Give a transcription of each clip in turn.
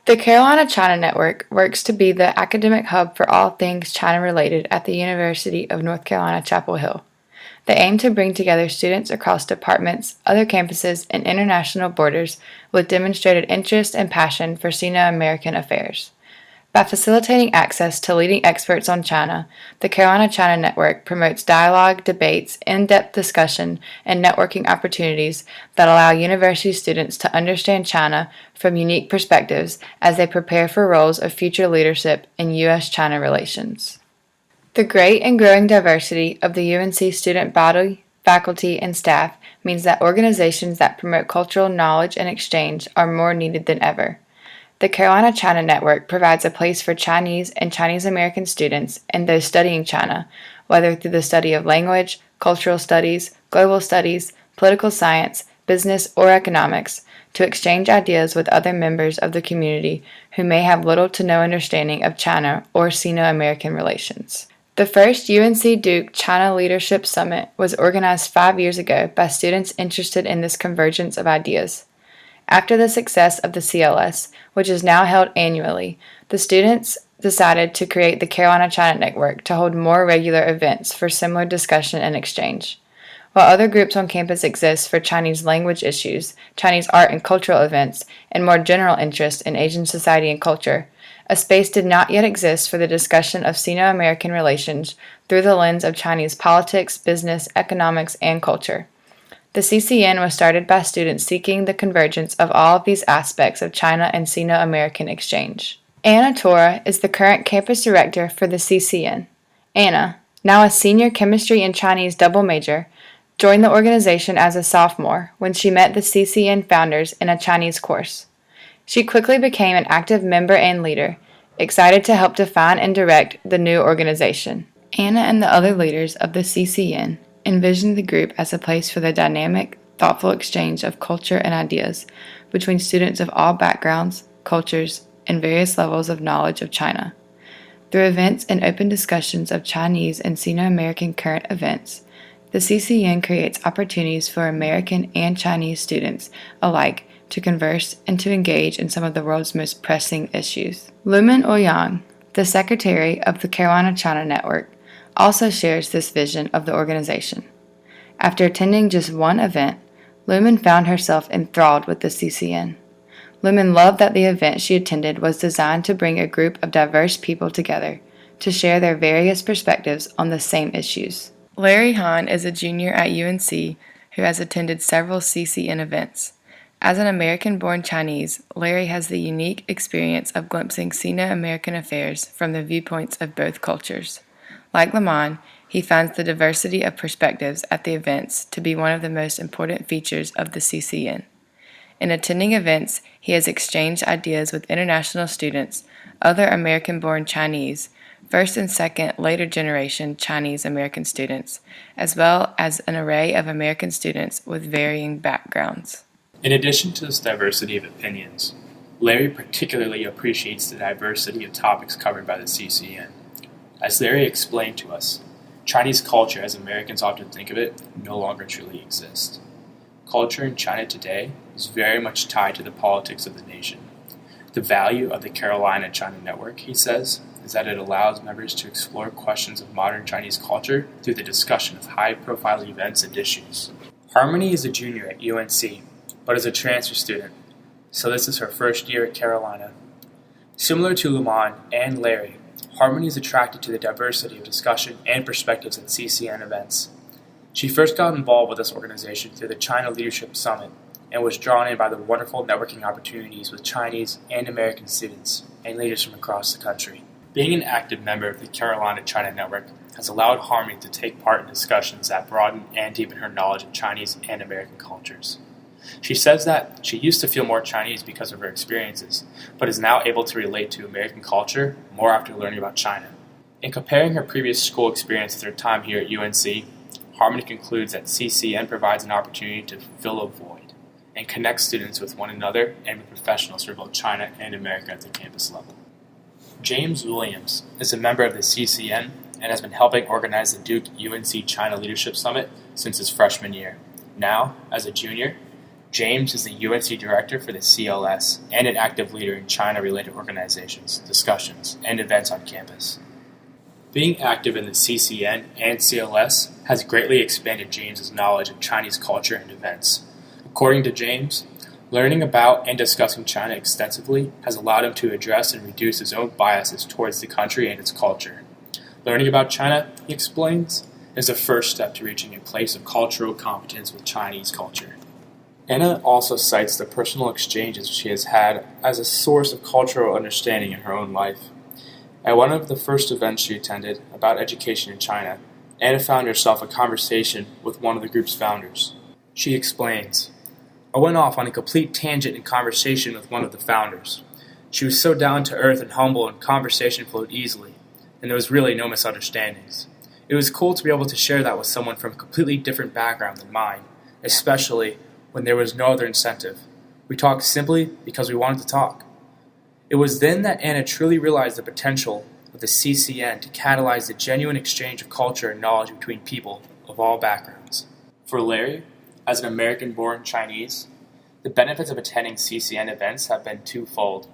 The Carolina China Network works to be the academic hub for all things China-related at the University of North Carolina, Chapel Hill. They aim to bring together students across departments, other campuses, and international borders with demonstrated interest and passion for Sino-American affairs. By facilitating access to leading experts on China, the Carolina China Network promotes dialogue, debates, in-depth discussion, and networking opportunities that allow university students to understand China from unique perspectives as they prepare for roles of future leadership in U.S.-China relations. The great and growing diversity of the UNC student body, faculty, and staff means that organizations that promote cultural knowledge and exchange are more needed than ever. The Carolina China Network provides a place for Chinese and Chinese American students and those studying China, whether through the study of language, cultural studies, global studies, political science, business, or economics, to exchange ideas with other members of the community who may have little to no understanding of China or Sino-American relations. The first UNC Duke China Leadership Summit was organized 5 years ago by students interested in this convergence of ideas. After the success of the CLS, which is now held annually, the students decided to create the Carolina China Network to hold more regular events for similar discussion and exchange. While other groups on campus exist for Chinese language issues, Chinese art and cultural events, and more general interest in Asian society and culture, a space did not yet exist for the discussion of Sino-American relations through the lens of Chinese politics, business, economics, and culture. The CCN was started by students seeking the convergence of all of these aspects of China and Sino-American exchange. Anna Tora is the current campus director for the CCN. Anna, now a senior chemistry and Chinese double major, joined the organization as a sophomore when she met the CCN founders in a Chinese course. She quickly became an active member and leader, excited to help define and direct the new organization. Anna and the other leaders of the CCN envisioned the group as a place for the dynamic, thoughtful exchange of culture and ideas between students of all backgrounds, cultures, and various levels of knowledge of China. Through events and open discussions of Chinese and Sino-American current events, the CCN creates opportunities for American and Chinese students alike to converse and to engage in some of the world's most pressing issues. Lumen Ouyang, the secretary of the Carolina China Network, also shares this vision of the organization. After attending just one event, Lumen found herself enthralled with the CCN. Lumen loved that the event she attended was designed to bring a group of diverse people together to share their various perspectives on the same issues. Larry Hahn is a junior at UNC who has attended several CCN events. As an American-born Chinese, Larry has the unique experience of glimpsing Sino-American affairs from the viewpoints of both cultures. Like Lamont, he finds the diversity of perspectives at the events to be one of the most important features of the CCN. In attending events, he has exchanged ideas with international students, other American-born Chinese, first and second later generation Chinese American students, as well as an array of American students with varying backgrounds. In addition to this diversity of opinions, Larry particularly appreciates the diversity of topics covered by the CCN. As Larry explained to us, Chinese culture, as Americans often think of it, no longer truly exists. Culture in China today is very much tied to the politics of the nation. The value of the Carolina China Network, he says, is that it allows members to explore questions of modern Chinese culture through the discussion of high-profile events and issues. Harmony is a junior at UNC, but is a transfer student, so this is her first year at Carolina. Similar to Luman and Larry, Harmony is attracted to the diversity of discussion and perspectives at CCN events. She first got involved with this organization through the China Leadership Summit and was drawn in by the wonderful networking opportunities with Chinese and American students and leaders from across the country. Being an active member of the Carolina China Network has allowed Harmony to take part in discussions that broaden and deepen her knowledge of Chinese and American cultures. She says that she used to feel more Chinese because of her experiences, but is now able to relate to American culture more after learning about China. In comparing her previous school experience with her time here at UNC, Harmony concludes that CCN provides an opportunity to fill a void and connect students with one another and with professionals from both China and America at the campus level. James Williams is a member of the CCN and has been helping organize the Duke UNC China Leadership Summit since his freshman year. Now, as a junior, James is the UNC director for the CLS and an active leader in China-related organizations, discussions, and events on campus. Being active in the CCN and CLS has greatly expanded James's knowledge of Chinese culture and events. According to James, learning about and discussing China extensively has allowed him to address and reduce his own biases towards the country and its culture. Learning about China, he explains, is the first step to reaching a place of cultural competence with Chinese culture. Anna also cites the personal exchanges she has had as a source of cultural understanding in her own life. At one of the first events she attended about education in China, Anna found herself a conversation with one of the group's founders. She explains, "I went off on a complete tangent in conversation with one of the founders. She was so down to earth and humble, and conversation flowed easily, and there was really no misunderstandings. It was cool to be able to share that with someone from a completely different background than mine, especially when there was no other incentive. We talked simply because we wanted to talk." It was then that Anna truly realized the potential of the CCN to catalyze the genuine exchange of culture and knowledge between people of all backgrounds. For Larry, as an American-born Chinese, the benefits of attending CCN events have been twofold.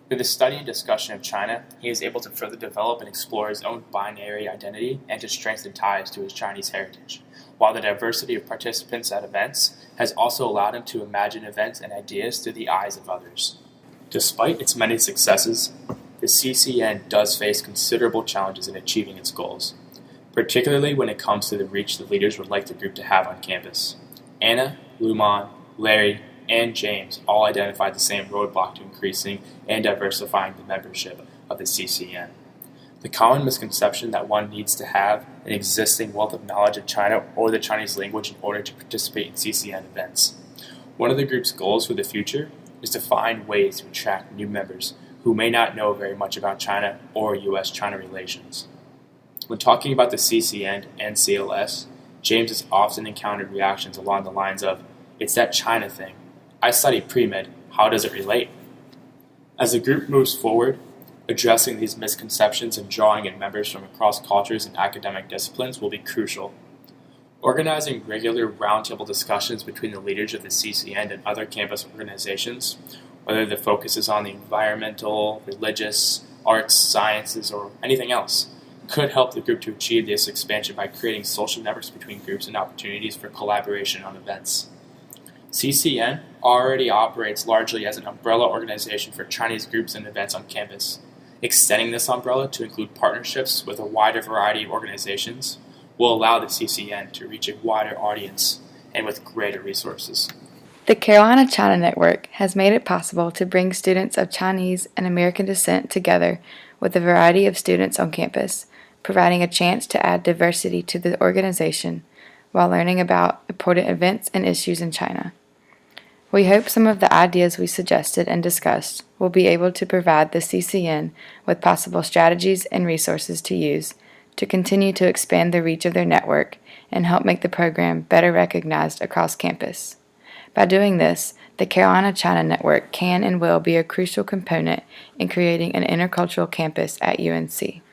Through the study and discussion of China, he is able to further develop and explore his own binary identity and to strengthen ties to his Chinese heritage, while the diversity of participants at events has also allowed him to imagine events and ideas through the eyes of others. Despite its many successes, the CCN does face considerable challenges in achieving its goals, particularly when it comes to the reach the leaders would like the group to have on campus. Anna, Luman, Larry, and James all identified the same roadblock to increasing and diversifying the membership of the CCN. The common misconception that one needs to have an existing wealth of knowledge of China or the Chinese language in order to participate in CCN events. One of the group's goals for the future is to find ways to attract new members who may not know very much about China or U.S.-China relations. When talking about the CCN and CLS, James has often encountered reactions along the lines of, "It's that China thing. I studied pre-med. How does it relate?" As the group moves forward, addressing these misconceptions and drawing in members from across cultures and academic disciplines will be crucial. Organizing regular roundtable discussions between the leaders of the CCN and other campus organizations, whether the focus is on the environmental, religious, arts, sciences, or anything else, could help the group to achieve this expansion by creating social networks between groups and opportunities for collaboration on events. CCN already operates largely as an umbrella organization for Chinese groups and events on campus. Extending this umbrella to include partnerships with a wider variety of organizations will allow the CCN to reach a wider audience and with greater resources. The Carolina-China Network has made it possible to bring students of Chinese and American descent together with a variety of students on campus, providing a chance to add diversity to the organization while learning about important events and issues in China. We hope some of the ideas we suggested and discussed will be able to provide the CCN with possible strategies and resources to use to continue to expand the reach of their network and help make the program better recognized across campus. By doing this, the Carolina-China Network can and will be a crucial component in creating an intercultural campus at UNC.